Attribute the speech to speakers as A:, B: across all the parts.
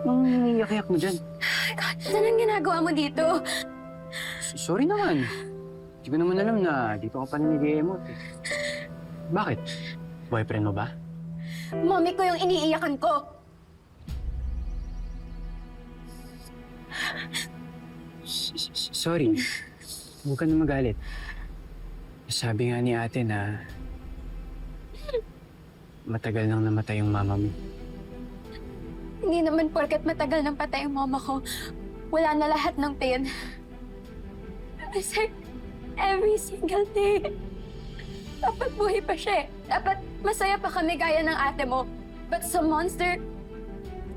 A: Anong iyak-iyak mo dyan?
B: God, anong ginagawa mo dito?
A: Sorry naman. Hindi ko naman alam na dito ka pala nag-i-emote eh. Bakit? Boyfriend mo ba?
B: Mommy ko yung iniiyakan ko.
A: Sorry. Huwag ka na magalit. Sabi nga ni ate na matagal nang namatay yung mama mo.
B: Hindi naman porket matagal nang patay ang mama ko, wala na lahat ng pain. Kasi every single day, dapat buhay pa siya eh. Dapat masaya pa kami gaya ng ate mo. But some monster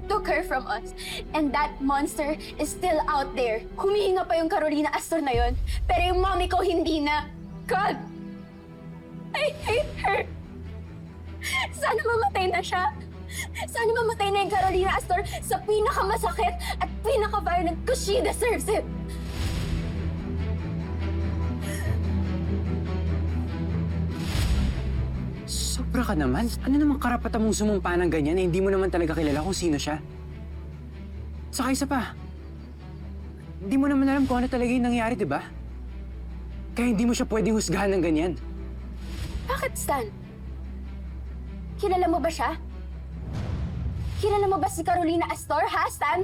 B: took her from us. And that monster is still out there. Humihinga pa yung Carolina Astor na yon. Pero yung mommy ko hindi na. God! I hate her! Sana mamatay na siya. Sana mamatay na yung Carolina Astor sa pinakamasakit at pinaka-violent because she deserves it.
A: Sobra ka naman. Ano namang karapatan mong sumumpa ng ganyan eh hindi mo naman talaga kilala kung sino siya? Saka isa pa, hindi mo naman alam kung ano talaga yung nangyari, di ba? Kaya hindi mo siya pwedeng husgahan ng ganyan.
B: Bakit, Stan? Kilala mo ba siya? Kilala mo ba si Carolina Astor, ha, Stan?